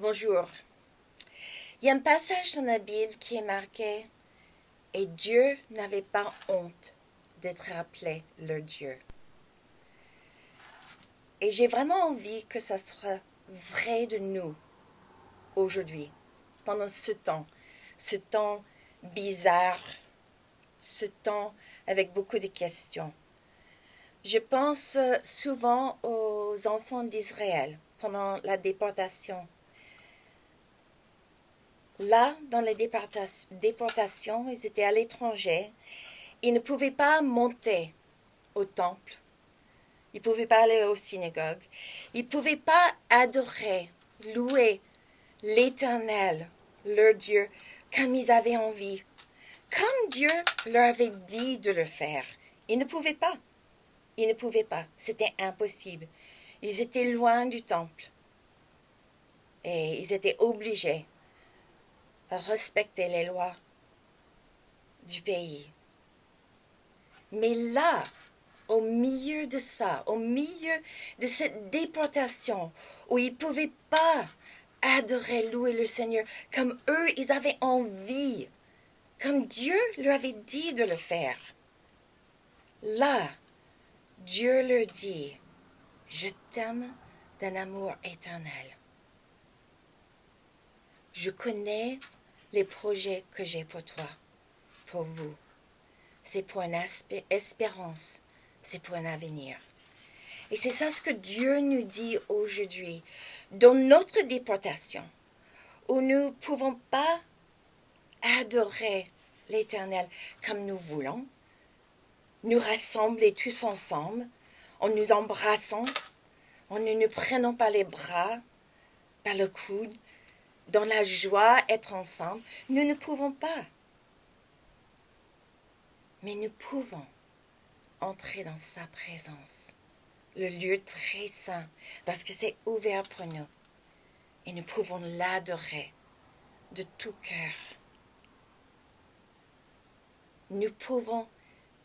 Bonjour. Il y a un passage dans la Bible qui est marqué « Et Dieu n'avait pas honte d'être appelé leur Dieu ». Et j'ai vraiment envie que ça soit vrai de nous aujourd'hui, pendant ce temps bizarre, ce temps avec beaucoup de questions. Je pense souvent aux enfants d'Israël pendant la déportation. Là, dans les déportations, ils étaient à l'étranger. Ils ne pouvaient pas monter au temple. Ils ne pouvaient pas aller aux synagogues. Ils ne pouvaient pas adorer, louer l'Éternel, leur Dieu, comme ils avaient envie. Comme Dieu leur avait dit de le faire. Ils ne pouvaient pas. Ils ne pouvaient pas. C'était impossible. Ils étaient loin du temple. Et ils étaient obligés à respecter les lois du pays. Mais là, au milieu de ça, au milieu de cette déportation, où ils ne pouvaient pas adorer, louer le Seigneur, comme eux, ils avaient envie, comme Dieu leur avait dit de le faire. Là, Dieu leur dit, je t'aime d'un amour éternel. Je connais les projets que j'ai pour toi, pour vous. C'est pour une espérance, c'est pour un avenir. Et c'est ça ce que Dieu nous dit aujourd'hui. Dans notre déportation, où nous ne pouvons pas adorer l'Éternel comme nous voulons, nous rassembler tous ensemble, en nous embrassant, en ne nous prenant pas les bras, par le coude, dans la joie, être ensemble, nous ne pouvons pas. Mais nous pouvons entrer dans sa présence, le lieu très saint, parce que c'est ouvert pour nous. Et nous pouvons l'adorer de tout cœur. Nous pouvons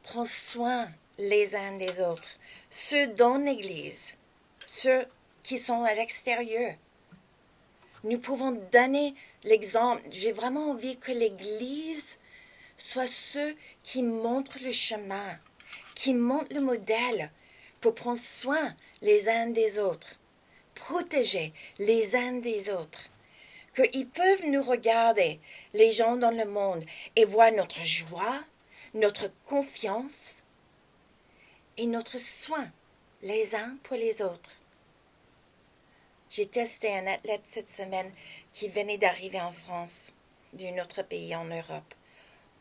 prendre soin les uns des autres, ceux dans l'Église, ceux qui sont à l'extérieur. Nous pouvons donner l'exemple. J'ai vraiment envie que l'Église soit ceux qui montrent le chemin, qui montrent le modèle pour prendre soin les uns des autres, protéger les uns des autres. Qu'ils peuvent nous regarder, les gens dans le monde, et voir notre joie, notre confiance et notre soin les uns pour les autres. J'ai testé un athlète cette semaine qui venait d'arriver en France, d'un autre pays en Europe,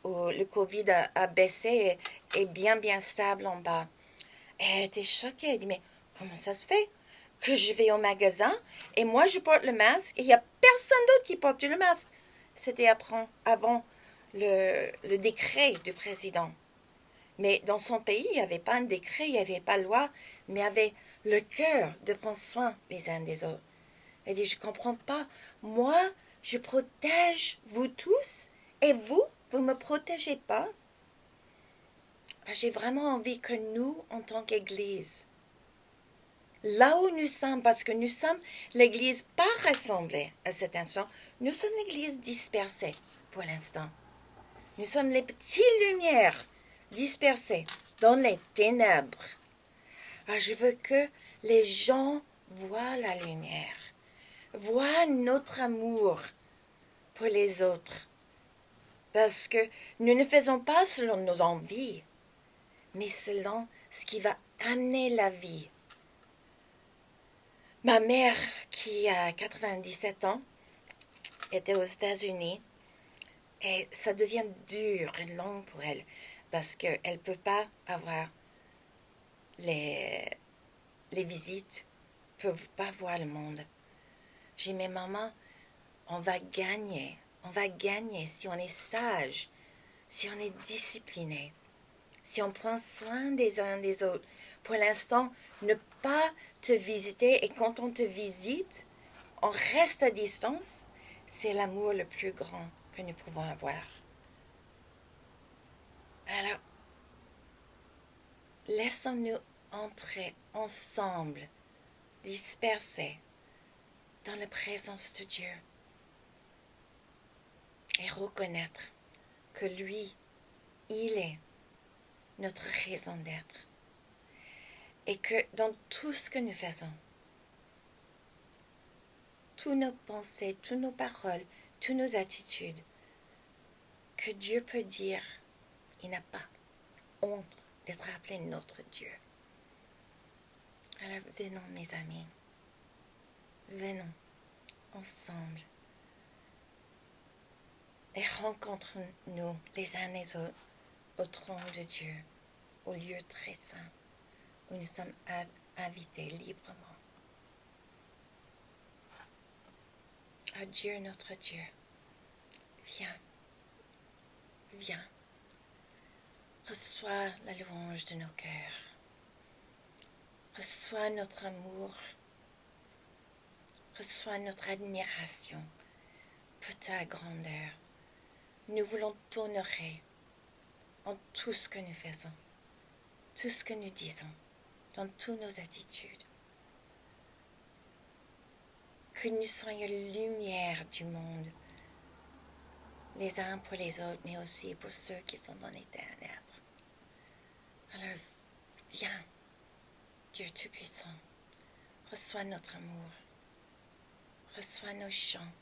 où le Covid a baissé et est bien stable en bas. Et elle était choquée. Elle dit, mais comment ça se fait que je vais au magasin et moi je porte le masque et il n'y a personne d'autre qui porte le masque? C'était avant le décret du président. Mais dans son pays, il n'y avait pas un décret, il n'y avait pas de loi, mais il y avait le cœur de prendre soin les uns des autres. Elle dit, je ne comprends pas. Moi, je protège vous tous et vous ne me protégez pas. J'ai vraiment envie que nous, en tant qu'Église, là où nous sommes, parce que nous sommes l'Église pas rassemblée à cet instant, nous sommes l'Église dispersée pour l'instant. Nous sommes les petites lumières dispersées dans les ténèbres. Je veux que les gens voient la lumière, voient notre amour pour les autres. Parce que nous ne faisons pas selon nos envies, mais selon ce qui va amener la vie. Ma mère, qui a 97 ans, était aux États-Unis et ça devient dur et long pour elle parce qu'elle ne peut pas avoir les visites, ne peut pas voir le monde. J'ai dit, mais maman, on va gagner si on est sage, si on est discipliné, si on prend soin des uns des autres. Pour l'instant, ne pas te visiter, et quand on te visite, on reste à distance, c'est l'amour le plus grand que nous pouvons avoir. Alors, laissons-nous entrer ensemble, dispersés, dans la présence de Dieu et reconnaître que lui, il est notre raison d'être. Et que dans tout ce que nous faisons, toutes nos pensées, toutes nos paroles, toutes nos attitudes, que Dieu peut dire, il n'a pas honte d'être appelé notre Dieu. Alors venons mes amis, venons ensemble et rencontrons-nous les uns les autres au trône de Dieu, au lieu très saint où nous sommes invités librement. Oh Dieu, notre Dieu, viens, viens, reçois la louange de nos cœurs, reçois notre amour, reçois notre admiration pour ta grandeur. Nous voulons t'honorer en tout ce que nous faisons, tout ce que nous disons, dans toutes nos attitudes. Que nous soyons lumière du monde, les uns pour les autres, mais aussi pour ceux qui sont dans les ténèbres. Alors, viens, Dieu Tout-Puissant, reçois notre amour, reçois nos chants,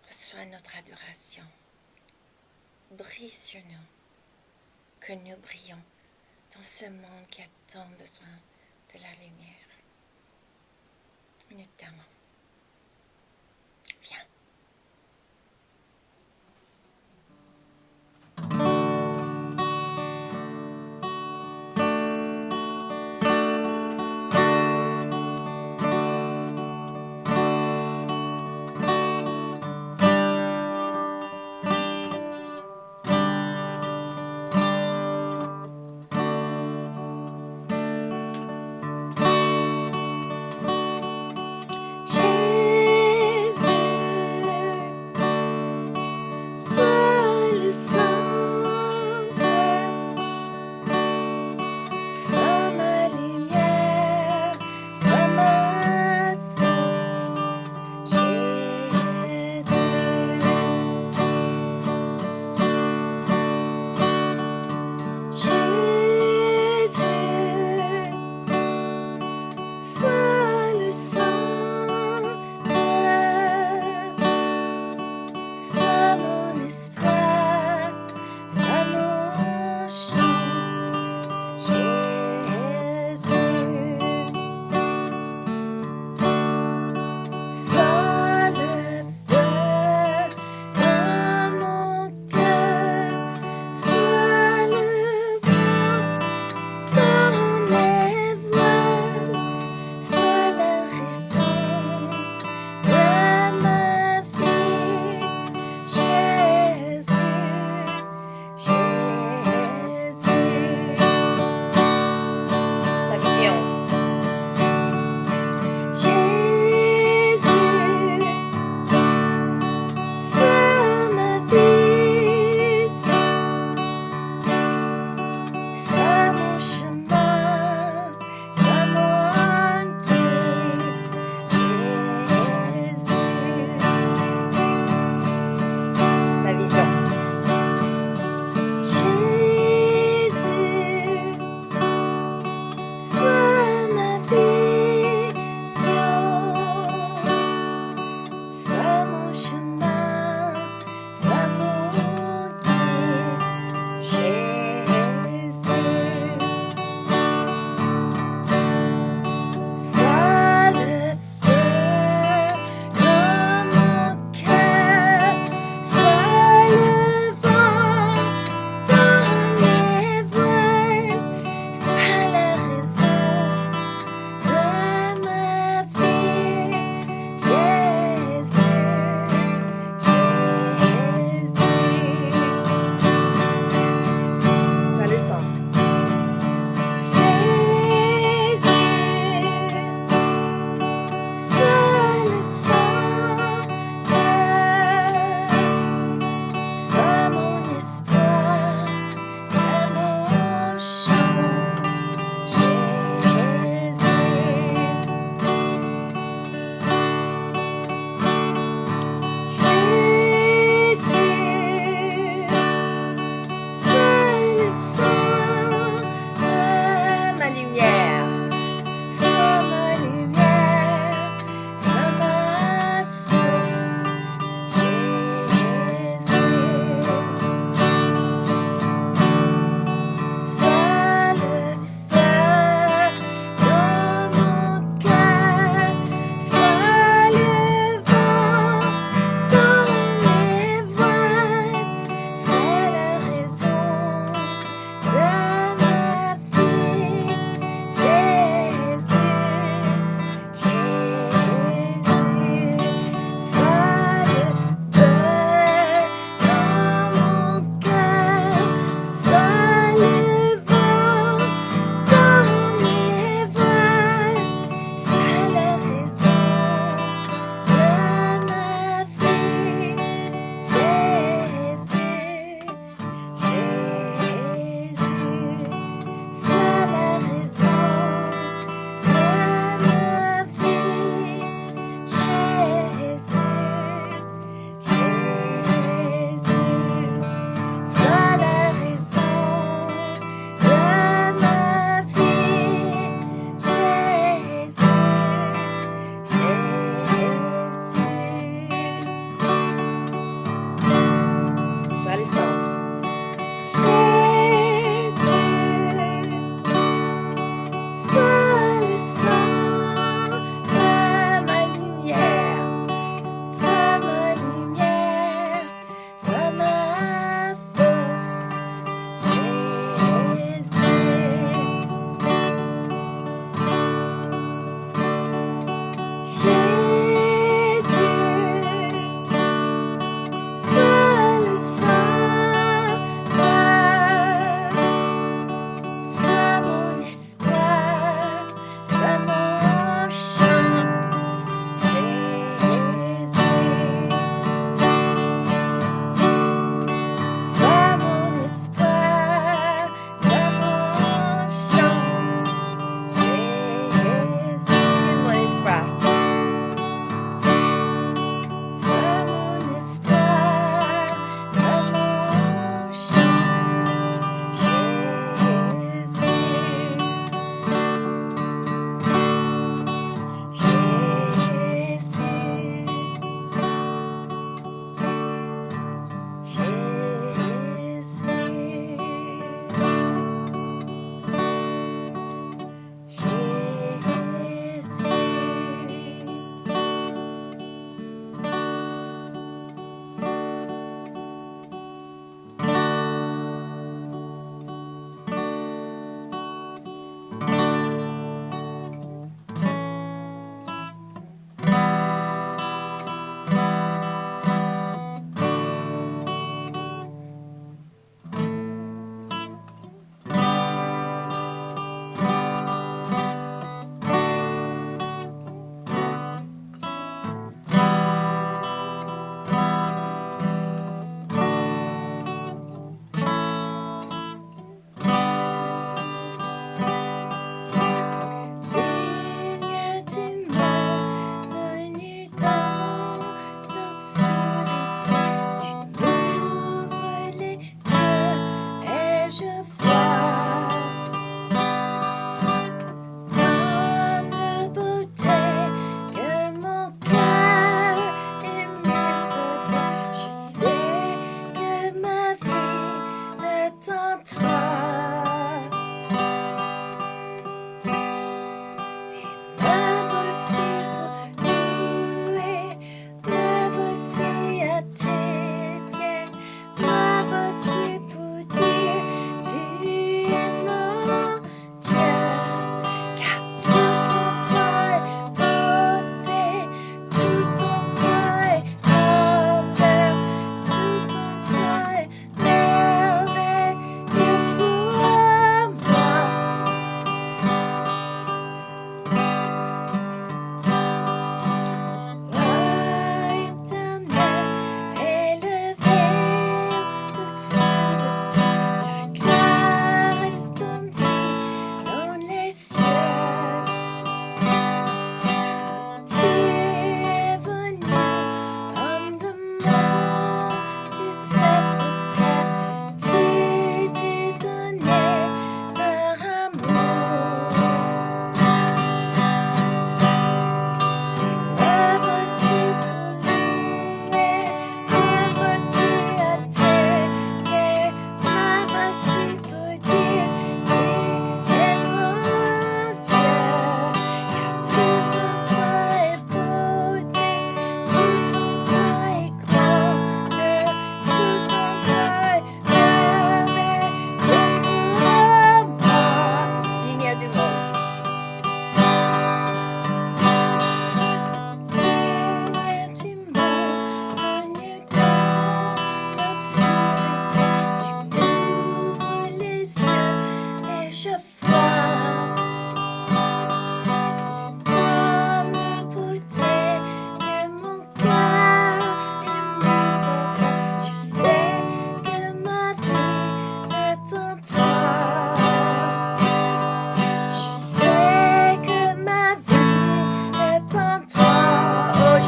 reçois notre adoration. Brille sur nous, que nous brillons dans ce monde qui a tant besoin de la lumière. Nous t'aimons. Viens.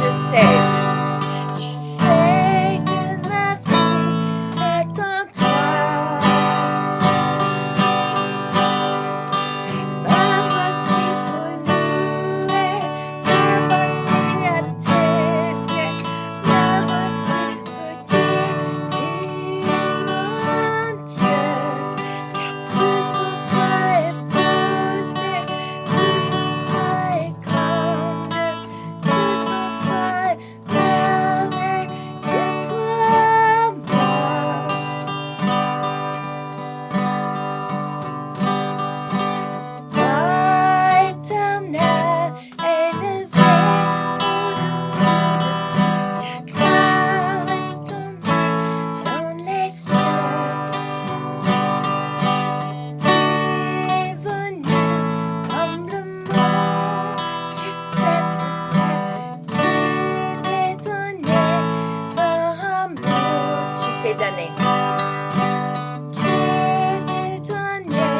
Je sais que la vie est en toi. Me voici pour louer, me voici à tes pieds, me voici pour dire, tu es mon Dieu. Car tout en toi est beauté, tout en toi est grandeur, tout en toi est merveille pour moi. Roi éternel, élevé au-dessus de ta gloire resplendit dans les cieux. Tu es venu humblement sur cette terre. Tu t'es donné par amour. Tu t'es donné. Tu t'es donné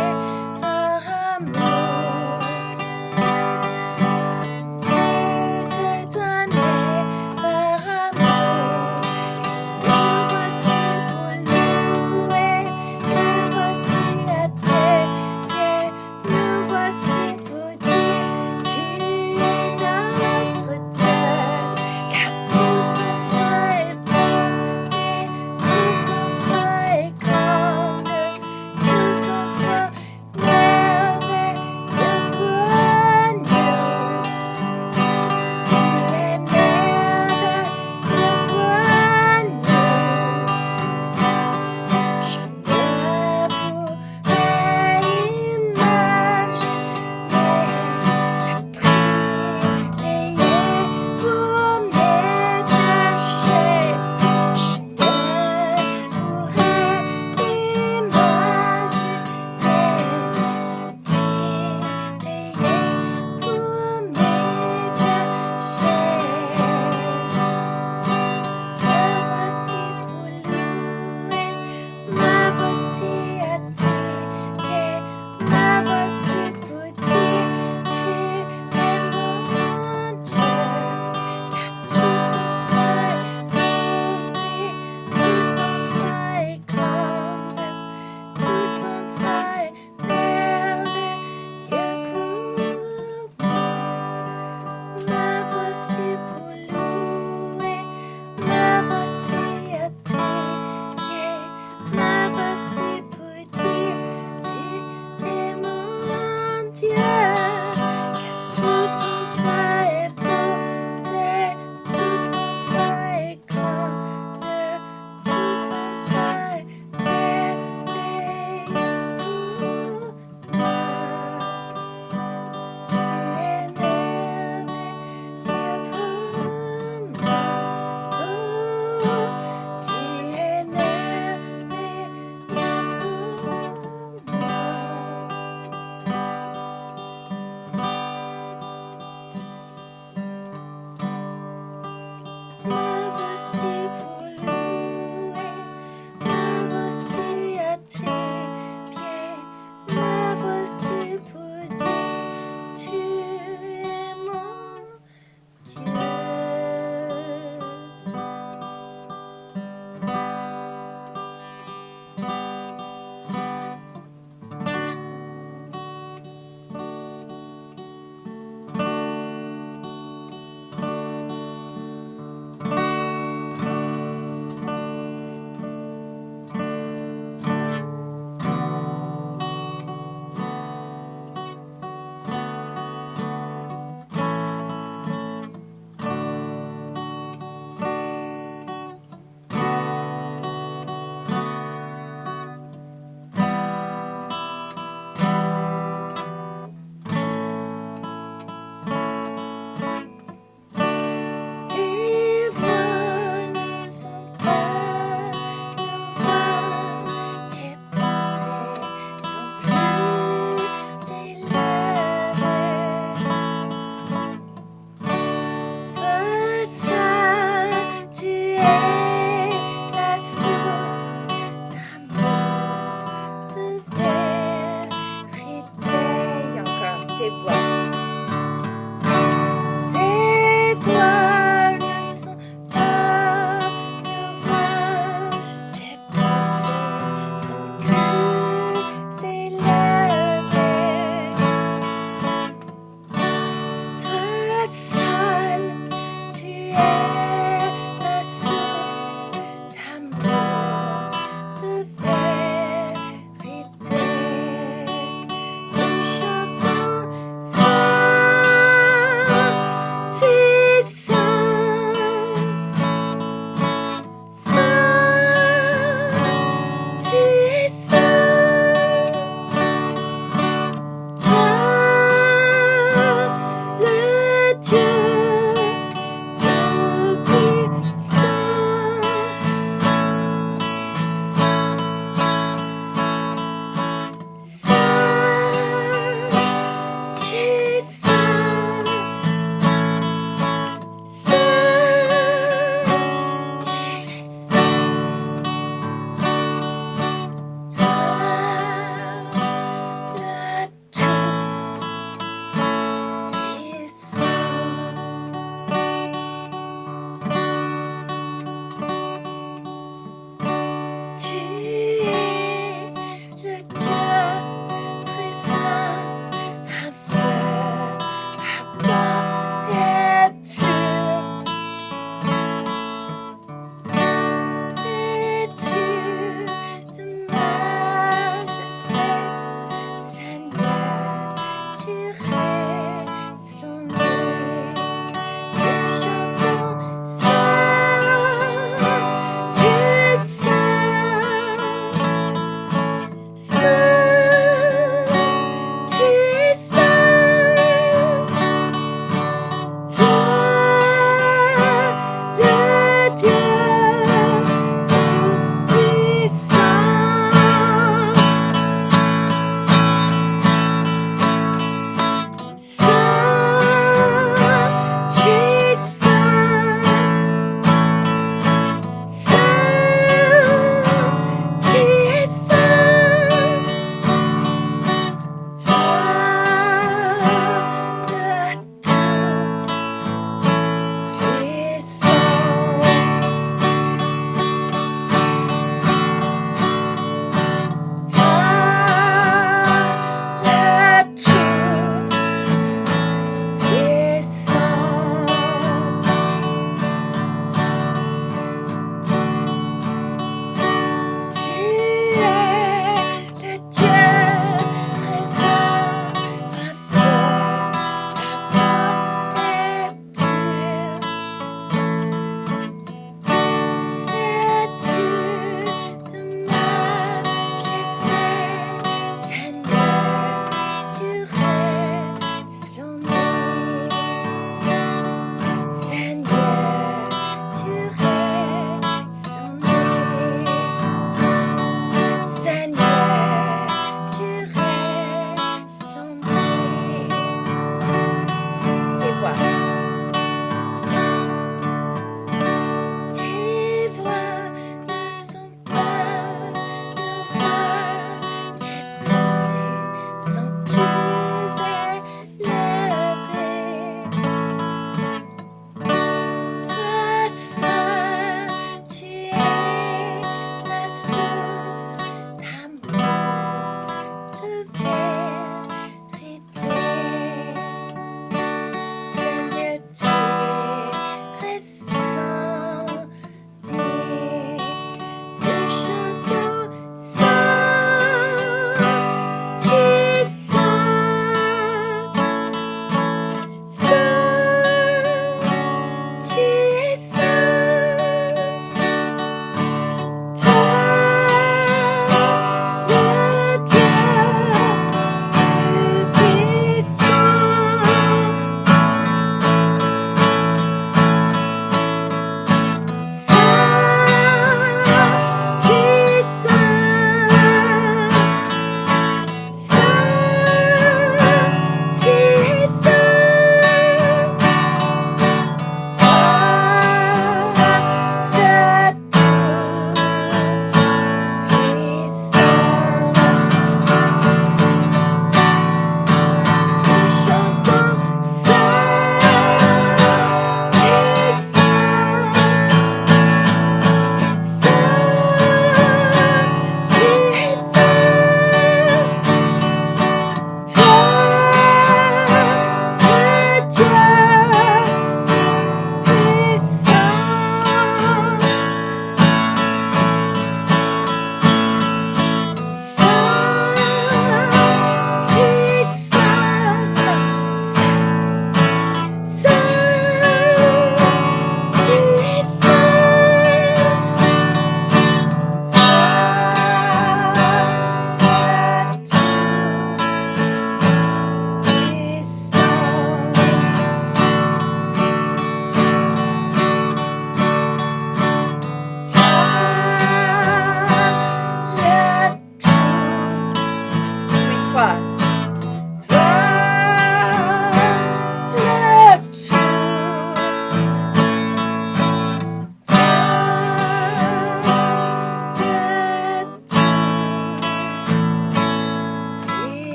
par amour. Tu t'es donné par amour. Nous voici pour louer, nous voici à tes pieds, nous voici pour dire, tu es notre Dieu. Car tout en toi est beauté, tout en toi est grandeur, tout en toi merveille pour nous. Tu es merveille pour nous. Je ne pourrais imaginer le prix payé pour mes péchés. Je ne pourrais imaginer le prix payé pour mes péchés. Me voici pour louer, me voici à tes pieds, me voici pour dire, tu es mon Dieu. Car tout en toi est beauté, tout en toi est grandeur, tout en toi est merveilleux pour moi. Me voici pour louer, me voici à tes pieds, me voici pour dire, tu es mon Dieu. Car tout en toi est beauté, tout en toi est grandeur, tout en toi est merveilleux pour moi. Tu es merveilleux pour moi. Tu es merveilleux pour moi. Me voici pour louer, me voici à tes pieds, me voici pour dire, tu es mon Dieu.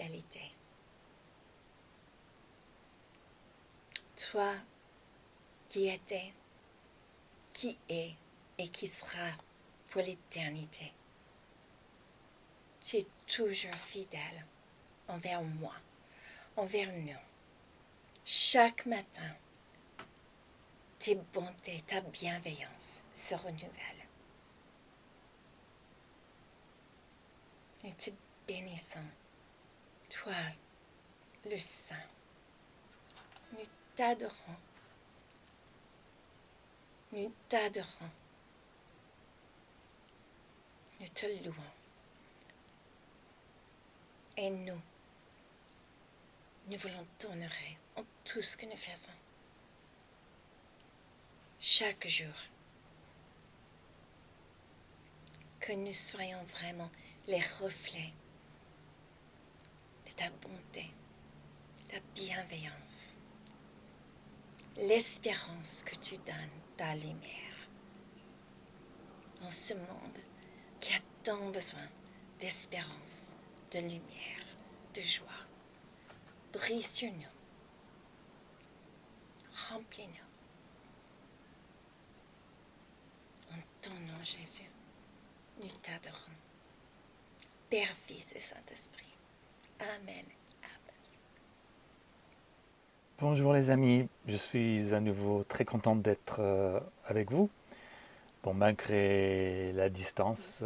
fidélité. Toi qui étais, qui est et qui sera pour l'éternité. Tu es toujours fidèle envers moi, envers nous. Chaque matin, tes bontés, ta bienveillance se renouvellent. Nous te bénissons, toi, le Saint. Nous t'adorons. Nous t'adorons. Nous te louons. Et nous voulons t'honorer en tout ce que nous faisons. Chaque jour. Que nous soyons vraiment les reflets de ta bonté, ta bienveillance, l'espérance que tu donnes, ta lumière. Dans ce monde qui a tant besoin d'espérance, de lumière, de joie. Brille sur nous. Remplis-nous. En ton nom, Jésus, nous t'adorons. Père, Fils et Saint-Esprit. Amen. Bonjour les amis, je suis à nouveau très content d'être avec vous. Bon, malgré la distance,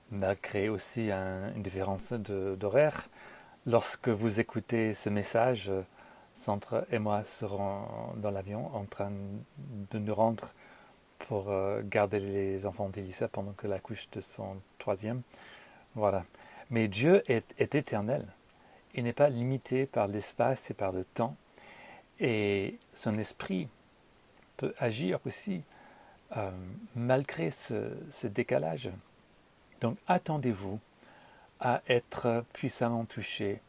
malgré aussi une différence d'horaire, lorsque vous écoutez ce message, Sandra et moi serons dans l'avion en train de nous rendre pour garder les enfants d'Elisa pendant que la couche de son troisième. Voilà. Mais Dieu est éternel. Il n'est pas limité par l'espace et par le temps. Et son esprit peut agir aussi malgré ce décalage. Donc attendez-vous à être puissamment touché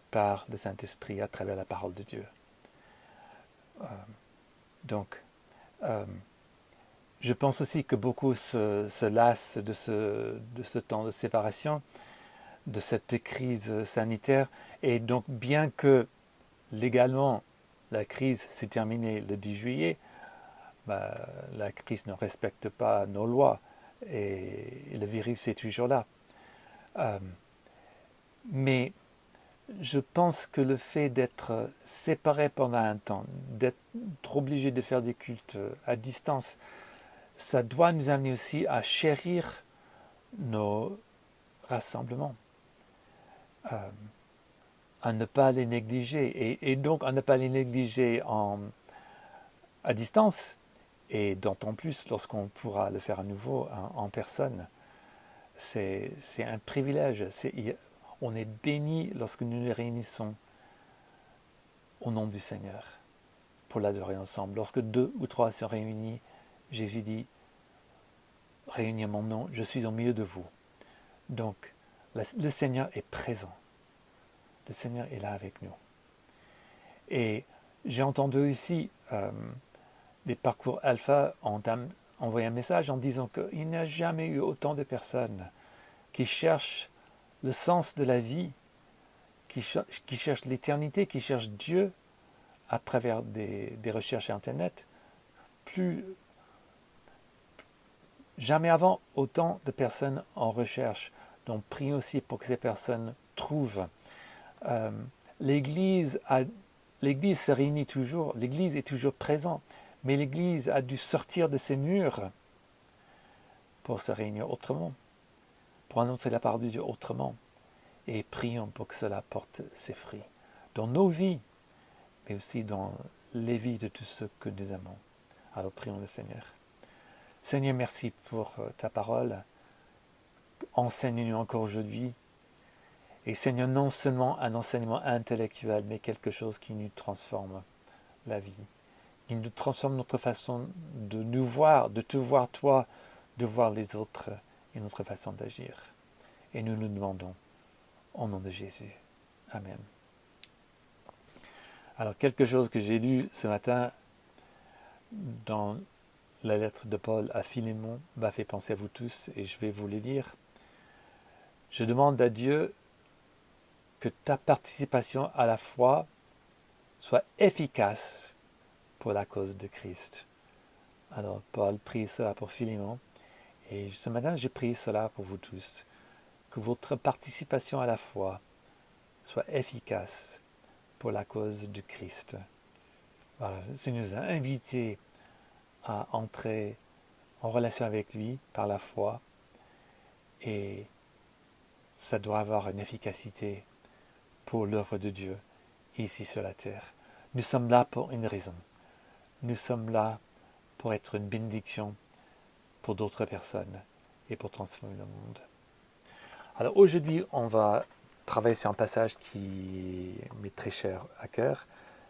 par le Saint-Esprit à travers la parole de Dieu. Je pense aussi que beaucoup se lassent de ce temps de séparation, de cette crise sanitaire. Et donc, bien que légalement, la crise s'est terminée le 10 juillet, la crise ne respecte pas nos lois et le virus est toujours là. Mais je pense que le fait d'être séparé pendant un temps, d'être obligé de faire des cultes à distance, ça doit nous amener aussi à chérir nos rassemblements, à ne pas les négliger, et donc à ne pas les négliger à distance, et d'autant plus lorsqu'on pourra le faire à nouveau en personne. C'est un privilège, on est béni lorsque nous nous réunissons au nom du Seigneur pour l'adorer ensemble. Lorsque 2 ou 3 sont réunis, Jésus dit, réunis en mon nom, je suis au milieu de vous. Donc, le Seigneur est présent. Le Seigneur est là avec nous. Et j'ai entendu aussi des parcours alpha ont envoyé un message en disant qu'il n'y a jamais eu autant de personnes qui cherchent le sens de la vie, qui cherchent l'éternité, qui cherchent Dieu à travers des recherches Internet. Jamais avant autant de personnes en recherche. Donc prions aussi pour que ces personnes trouvent. L'Église se réunit toujours, l'Église est toujours présente, mais l'Église a dû sortir de ses murs pour se réunir autrement, pour annoncer la parole de Dieu autrement. Et prions pour que cela porte ses fruits dans nos vies, mais aussi dans les vies de tous ceux que nous aimons. Alors prions le Seigneur. Seigneur, merci pour ta parole. Enseigne-nous encore aujourd'hui. Et Seigneur, non seulement un enseignement intellectuel, mais quelque chose qui nous transforme la vie. Qui nous transforme notre façon de nous voir, de te voir toi, de voir les autres et notre façon d'agir. Et nous nous demandons au nom de Jésus. Amen. Alors, quelque chose que j'ai lu ce matin dans la lettre de Paul à Philémon m'a fait penser à vous tous et je vais vous les lire. Je demande à Dieu que ta participation à la foi soit efficace pour la cause de Christ. Alors Paul prie cela pour Philémon, et ce matin je prie cela pour vous tous, que votre participation à la foi soit efficace pour la cause de Christ. Voilà, le Seigneur nous a invités à entrer en relation avec lui par la foi, et ça doit avoir une efficacité pour l'œuvre de Dieu ici sur la terre. Nous sommes là pour une raison. Nous sommes là pour être une bénédiction pour d'autres personnes et pour transformer le monde. Alors aujourd'hui, on va travailler sur un passage qui m'est très cher à cœur.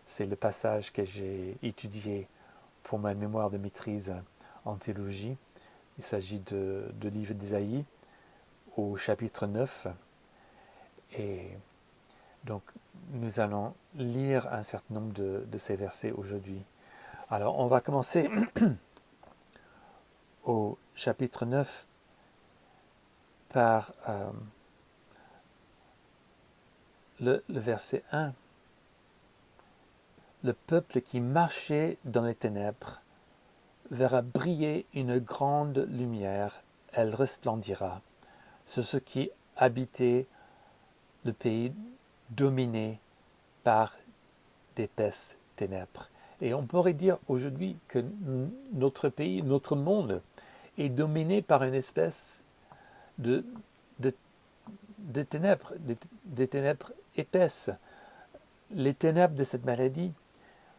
C'est le passage que j'ai étudié pour ma mémoire de maîtrise en théologie. Il s'agit de livre d'Ésaïe au chapitre 9. Et donc, nous allons lire un certain nombre de ces versets aujourd'hui. Alors, on va commencer au chapitre 9 par le verset 1. Le peuple qui marchait dans les ténèbres verra briller une grande lumière, elle resplendira sur ceux qui habitaient le pays dominé par d'épaisses ténèbres. Et on pourrait dire aujourd'hui que notre pays, notre monde, est dominé par une espèce de ténèbres, des ténèbres épaisses. Les ténèbres de cette maladie.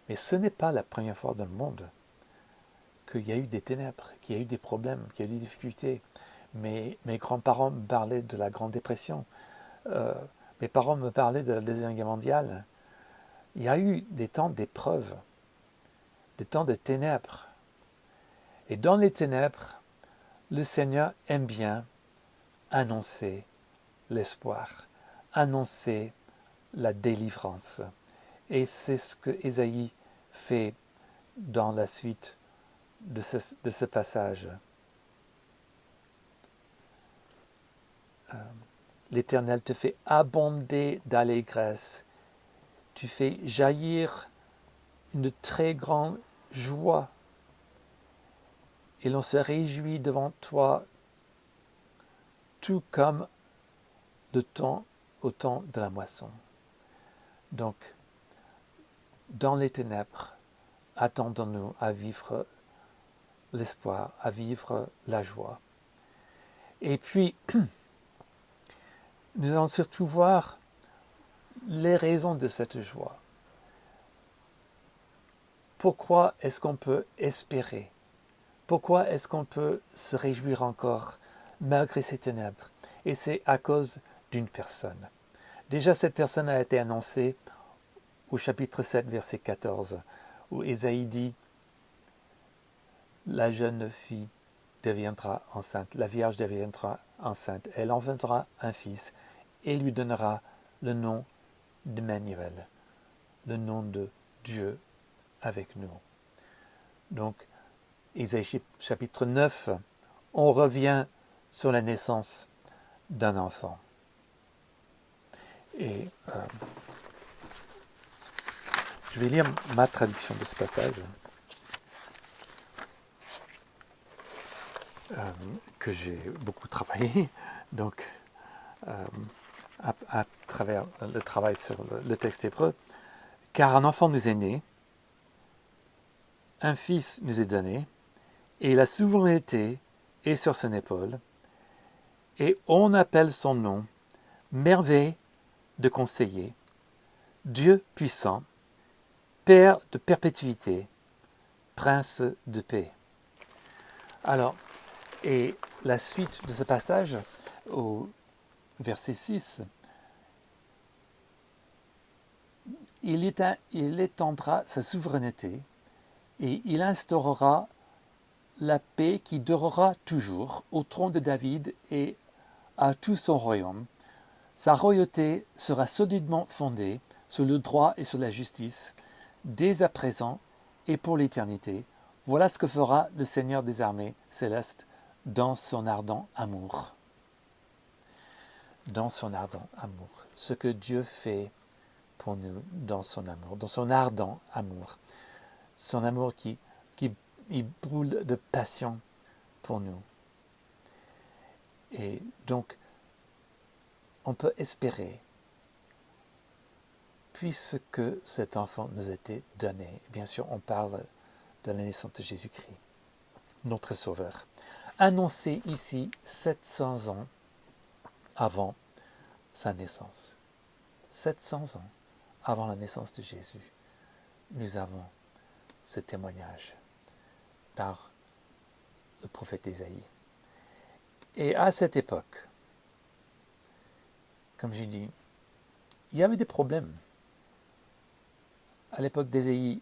Mais ce n'est pas la première fois dans le monde qu'il y a eu des ténèbres, qu'il y a eu des problèmes, qu'il y a eu des difficultés. Mes grands-parents me parlaient de la Grande Dépression. Mes parents me parlaient de la Deuxième Guerre mondiale. Il y a eu des temps d'épreuves, des temps de ténèbres. Et dans les ténèbres, le Seigneur aime bien annoncer l'espoir, annoncer la délivrance. Et c'est ce que Ésaïe fait dans la suite de ce passage. L'Éternel te fait abonder d'allégresse. Tu fais jaillir une très grande joie. Et l'on se réjouit devant toi, tout comme au temps de la moisson. Donc, dans les ténèbres, attendons-nous à vivre l'espoir, à vivre la joie. Et puis, nous allons surtout voir les raisons de cette joie. Pourquoi est-ce qu'on peut espérer? Pourquoi est-ce qu'on peut se réjouir encore malgré ces ténèbres? Et c'est à cause d'une personne. Déjà, cette personne a été annoncée au chapitre 7, verset 14, où Ésaïe dit « La jeune fille deviendra enceinte, la Vierge deviendra enceinte, elle enfantera un fils et lui donnera le nom d'Emmanuel, le nom de Dieu avec nous. » Donc, Ésaïe chapitre 9, on revient sur la naissance d'un enfant. Et je vais lire ma traduction de ce passage, que j'ai beaucoup travaillé, donc à travers le travail sur le texte hébreu. Car un enfant nous est né, un fils nous est donné, et la souveraineté est sur son épaule, et on appelle son nom merveille de conseiller, Dieu puissant, Père de perpétuité, Prince de paix. Alors, et la suite de ce passage, au verset 6, il étendra sa souveraineté et il instaurera la paix qui durera toujours au trône de David et à tout son royaume. Sa royauté sera solidement fondée sur le droit et sur la justice, dès à présent et pour l'éternité. Voilà ce que fera le Seigneur des armées célestes dans son ardent amour. dans son ardent amour. Ce que Dieu fait pour nous dans son amour, dans son ardent amour. Son amour qui il brûle de passion pour nous. Et donc, on peut espérer, puisque cet enfant nous a été donné. Bien sûr, on parle de la naissance de Jésus-Christ, notre Sauveur, annoncé ici 700 ans avant sa naissance. 700 ans avant la naissance de Jésus, nous avons ce témoignage par le prophète Ésaïe. Et à cette époque, comme j'ai dit, il y avait des problèmes. À l'époque d'Ésaïe,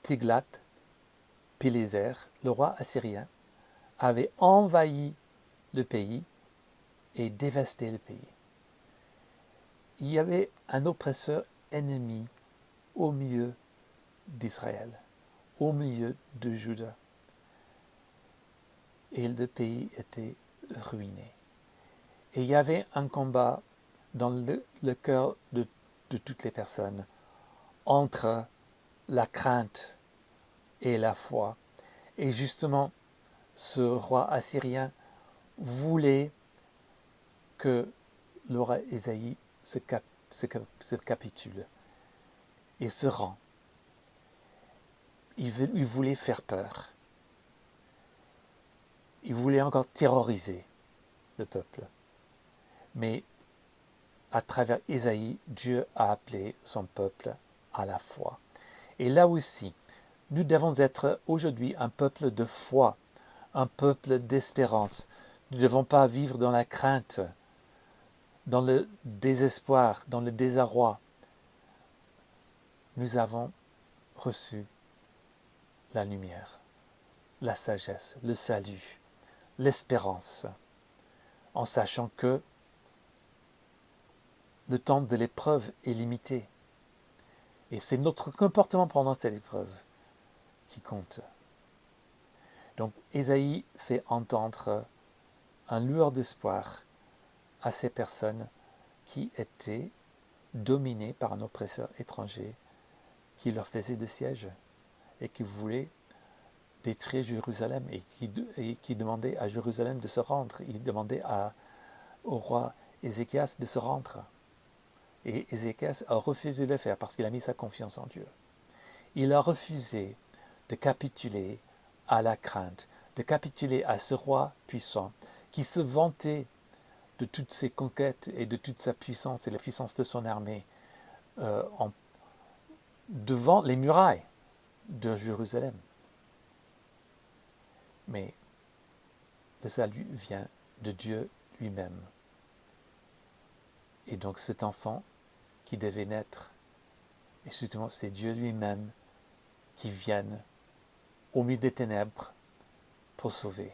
Tiglath-Pileser, le roi assyrien, avait envahi le pays et dévasté le pays. Il y avait un oppresseur ennemi au milieu d'Israël, au milieu de Juda. Et le pays était ruiné. Et il y avait un combat dans le cœur de toutes les personnes entre la crainte et la foi. Et justement, ce roi assyrien voulait que le roi Ésaïe se capitule et se rend. Il voulait faire peur. Il voulait encore terroriser le peuple. Mais à travers Ésaïe, Dieu a appelé son peuple à la foi. Et là aussi, nous devons être aujourd'hui un peuple de foi, un peuple d'espérance. Nous ne devons pas vivre dans la crainte, dans le désespoir, dans le désarroi. Nous avons reçu la lumière, la sagesse, le salut, l'espérance, en sachant que le temps de l'épreuve est limité. Et c'est notre comportement pendant cette épreuve qui compte. Donc Ésaïe fait entendre un lueur d'espoir à ces personnes qui étaient dominées par un oppresseur étranger qui leur faisait le siège et qui voulait détruire Jérusalem et qui demandait à Jérusalem de se rendre. Il demandait au roi Ézéchias de se rendre. Et Ézéchias a refusé de le faire parce qu'il a mis sa confiance en Dieu. Il a refusé de capituler à la crainte, de capituler à ce roi puissant qui se vantait de toutes ses conquêtes et de toute sa puissance et la puissance de son armée devant les murailles de Jérusalem. Mais le salut vient de Dieu lui-même. Et donc cet enfant qui devait naître, et justement c'est Dieu lui-même qui vient au milieu des ténèbres pour sauver.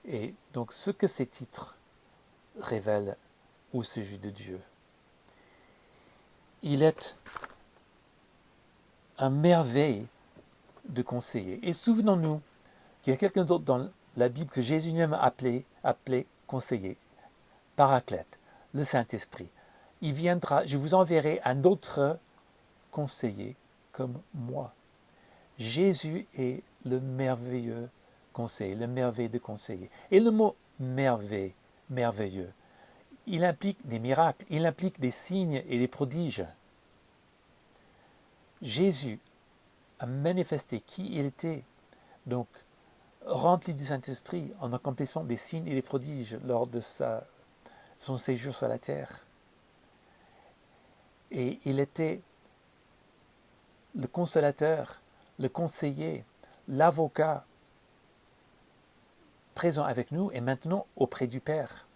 Et donc ce que ces titres révèlent au sujet de Dieu, il est un merveille de conseiller. Et souvenons-nous qu'il y a quelqu'un d'autre dans la Bible que Jésus lui-même a appelé conseiller, Paraclète, le Saint-Esprit. Il viendra, je vous enverrai un autre conseiller comme moi. Jésus est le merveilleux conseiller, le merveille de conseiller. Et le mot merveilleux, il implique des miracles, il implique des signes et des prodiges. Jésus a manifesté qui il était, donc rempli du Saint-Esprit en accomplissant des signes et des prodiges lors de son séjour sur la terre. Et il était le consolateur, le conseiller, l'avocat, présent avec nous et maintenant auprès du Père.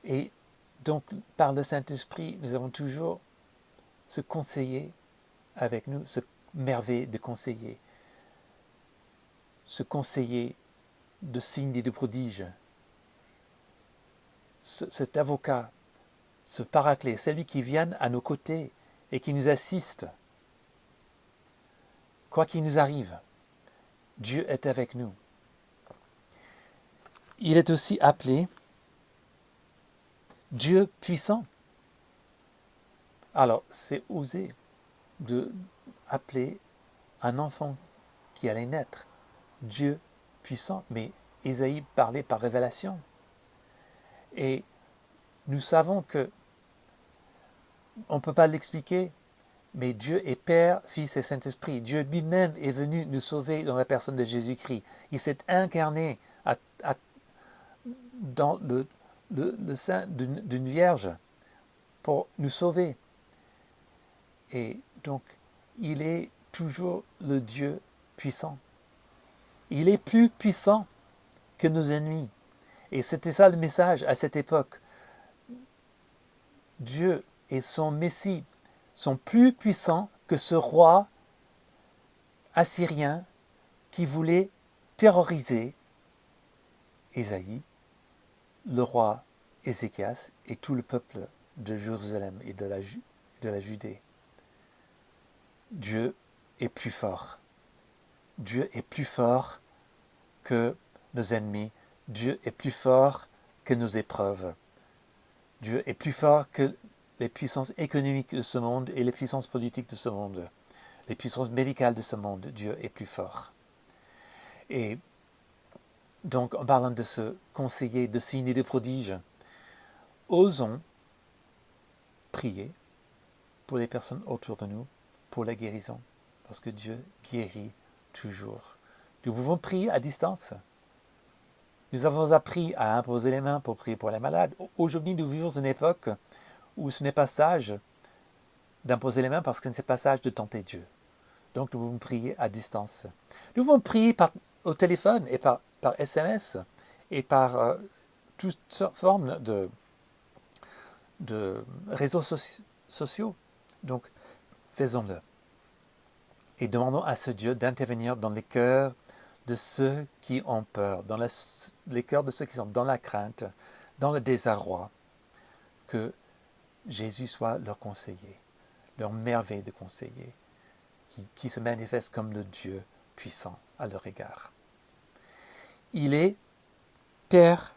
Et donc, par le Saint-Esprit, nous avons toujours ce conseiller avec nous, ce merveille de conseiller, ce conseiller de signes et de prodiges, cet avocat, ce paraclet, celui qui vient à nos côtés et qui nous assiste. Quoi qu'il nous arrive, Dieu est avec nous. Il est aussi appelé Dieu puissant. Alors, c'est osé de appeler un enfant qui allait naître Dieu puissant, mais Isaïe parlait par révélation. Et nous savons que on ne peut pas l'expliquer, mais Dieu est Père, Fils et Saint-Esprit. Dieu lui-même est venu nous sauver dans la personne de Jésus-Christ. Il s'est incarné dans le sein d'une vierge pour nous sauver. Et donc, il est toujours le Dieu puissant. Il est plus puissant que nos ennemis. Et c'était ça le message à cette époque. Dieu et son Messie sont plus puissants que ce roi assyrien qui voulait terroriser Ésaïe, le roi Ézéchias et tout le peuple de Jérusalem et de la Judée. Dieu est plus fort. Dieu est plus fort que nos ennemis. Dieu est plus fort que nos épreuves. Dieu est plus fort que les puissances économiques de ce monde et les puissances politiques de ce monde. Les puissances médicales de ce monde. Dieu est plus fort. Et donc, en parlant de ce conseiller, de signes et de prodiges, osons prier pour les personnes autour de nous, pour la guérison, parce que Dieu guérit toujours. Nous pouvons prier à distance. Nous avons appris à imposer les mains pour prier pour les malades. Aujourd'hui, nous vivons une époque où ce n'est pas sage d'imposer les mains parce que ce n'est pas sage de tenter Dieu. Donc, nous pouvons prier à distance. Nous pouvons prier au téléphone et par SMS et par toutes formes de réseaux sociaux. Donc, faisons-le. Et demandons à ce Dieu d'intervenir dans les cœurs de ceux qui ont peur, dans les cœurs de ceux qui sont dans la crainte, dans le désarroi, que Jésus soit leur conseiller, leur merveille de conseiller, qui se manifeste comme le Dieu puissant à leur égard. Il est Père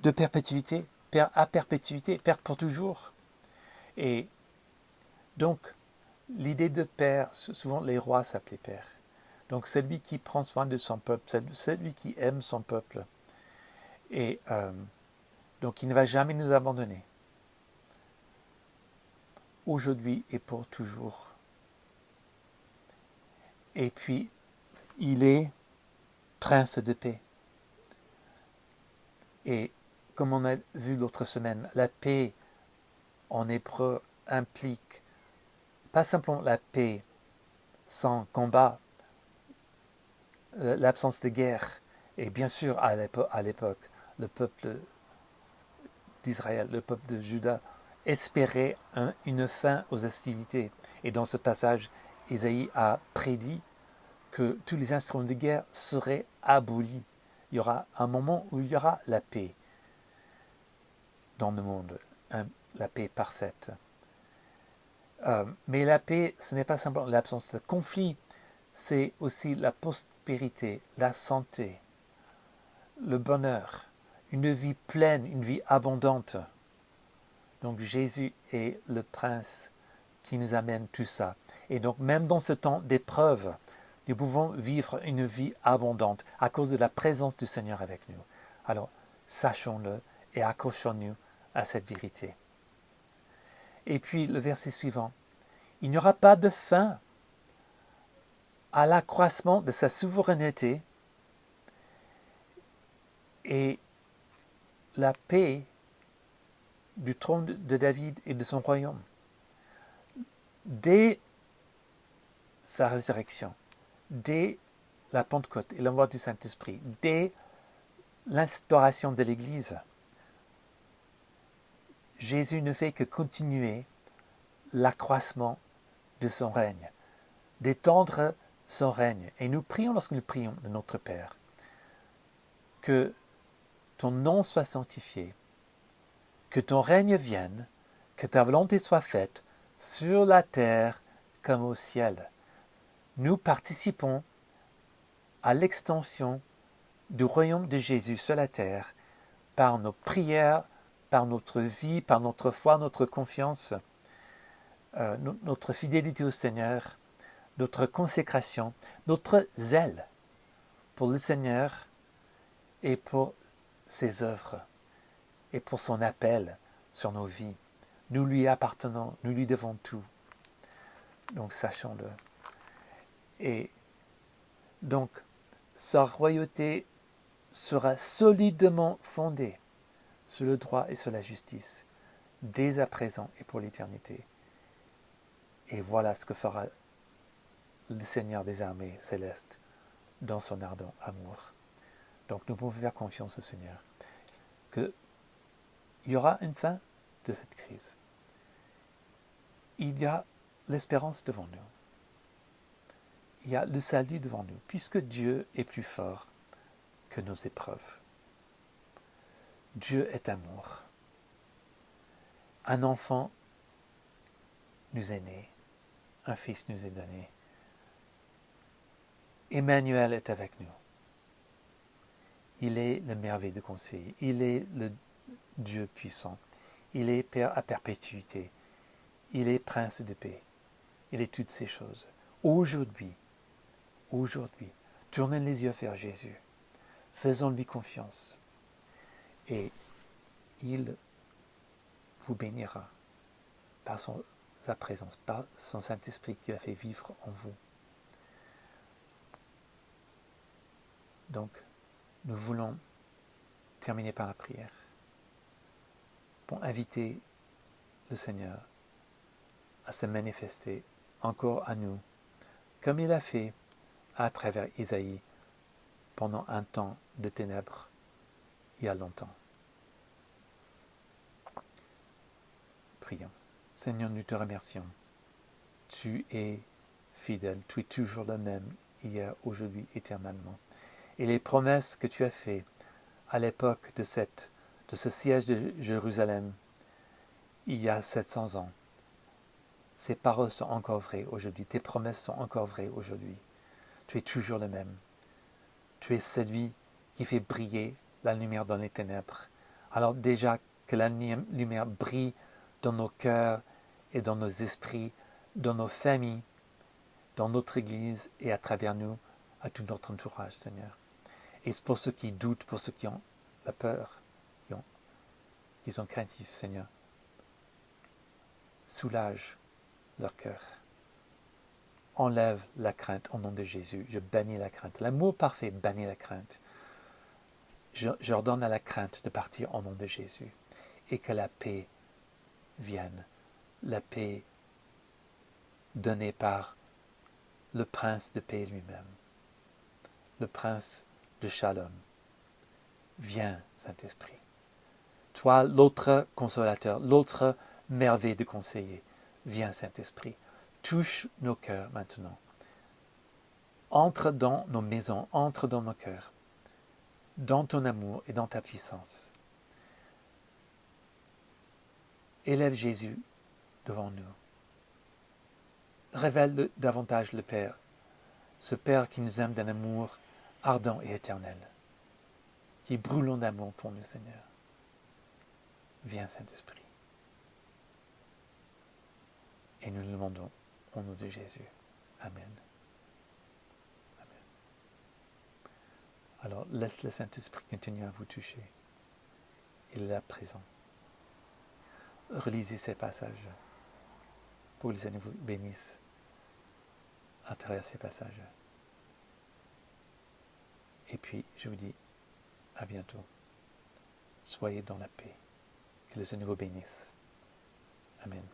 de perpétuité, Père à perpétuité, Père pour toujours. Et donc, l'idée de Père, souvent les rois s'appelaient Père. Donc celui qui prend soin de son peuple, celui qui aime son peuple. Et donc il ne va jamais nous abandonner. Aujourd'hui et pour toujours. Et puis, il est Prince de paix. Et comme on a vu l'autre semaine, la paix en hébreu implique pas simplement la paix sans combat, l'absence de guerre. Et bien sûr, à l'époque, le peuple d'Israël, le peuple de Juda, espérait une fin aux hostilités. Et dans ce passage, Isaïe a prédit que tous les instruments de guerre seraient abolis. Il y aura un moment où il y aura la paix dans le monde, la paix parfaite. Mais la paix, ce n'est pas simplement l'absence de conflit, c'est aussi la prospérité, la santé, le bonheur, une vie pleine, une vie abondante. Donc Jésus est le prince qui nous amène tout ça. Et donc même dans ce temps d'épreuve, nous pouvons vivre une vie abondante à cause de la présence du Seigneur avec nous. Alors sachons-le et accrochons-nous à cette vérité. Et puis le verset suivant, il n'y aura pas de fin à l'accroissement de sa souveraineté et la paix du trône de David et de son royaume. Dès sa résurrection, dès la Pentecôte et l'envoi du Saint-Esprit, dès l'instauration de l'Église, Jésus ne fait que continuer l'accroissement de son règne, d'étendre son règne. Et nous prions lorsque nous prions de notre Père, que ton nom soit sanctifié, que ton règne vienne, que ta volonté soit faite sur la terre comme au ciel. Nous participons à l'extension du royaume de Jésus sur la terre par nos prières, par notre vie, par notre foi, notre confiance, notre fidélité au Seigneur, notre consécration, notre zèle pour le Seigneur et pour ses œuvres et pour son appel sur nos vies. Nous lui appartenons, nous lui devons tout. Donc sachons-le. Et donc, sa royauté sera solidement fondée sur le droit et sur la justice, dès à présent et pour l'éternité. Et voilà ce que fera le Seigneur des armées célestes dans son ardent amour. Donc nous pouvons faire confiance au Seigneur qu'il y aura une fin de cette crise. Il y a l'espérance devant nous. Il y a le salut devant nous, puisque Dieu est plus fort que nos épreuves. Dieu est amour. Un enfant nous est né, un fils nous est donné. Emmanuel est avec nous. Il est le merveilleux conseiller. Il est le Dieu puissant. Il est Père à perpétuité. Il est Prince de paix. Il est toutes ces choses. Aujourd'hui, tournez les yeux vers Jésus. Faisons-lui confiance. Et il vous bénira par sa présence, par son Saint-Esprit qu'il a fait vivre en vous. Donc, nous voulons terminer par la prière pour inviter le Seigneur à se manifester encore à nous, comme il a fait à travers Isaïe pendant un temps de ténèbres il y a longtemps. Prions. Seigneur, nous te remercions. Tu es fidèle, tu es toujours le même, hier, aujourd'hui, éternellement. Et les promesses que tu as faites à l'époque de ce siège de Jérusalem, il y a 700 ans, ces paroles sont encore vraies aujourd'hui, tes promesses sont encore vraies aujourd'hui. Tu es toujours le même. Tu es celui qui fait briller la lumière dans les ténèbres. Alors déjà que la lumière brille dans nos cœurs et dans nos esprits, dans nos familles, dans notre Église et à travers nous, à tout notre entourage, Seigneur. Et pour ceux qui doutent, pour ceux qui ont la peur, qui sont craintifs, Seigneur, soulage leur cœur. Enlève la crainte au nom de Jésus. Je bannis la crainte. L'amour parfait bannit la crainte. J'ordonne à la crainte de partir au nom de Jésus. Et que la paix vienne. La paix donnée par le prince de paix lui-même. Le prince de Shalom. Viens, Saint-Esprit. Toi, l'autre consolateur, l'autre merveille de conseiller. Viens, Saint-Esprit. Touche nos cœurs maintenant. Entre dans nos maisons, entre dans nos cœurs, dans ton amour et dans ta puissance. Élève Jésus devant nous. Révèle davantage le Père, ce Père qui nous aime d'un amour ardent et éternel, qui est brûlant d'amour pour nous, Seigneur. Viens, Saint-Esprit. Et nous le demandons au nom de Jésus. Amen. Amen. Alors, laisse le Saint-Esprit continuer à vous toucher. Il est là présent. Relisez ces passages pour que le Seigneur vous bénisse à travers ces passages. Et puis, je vous dis à bientôt. Soyez dans la paix. Que le Seigneur vous bénisse. Amen.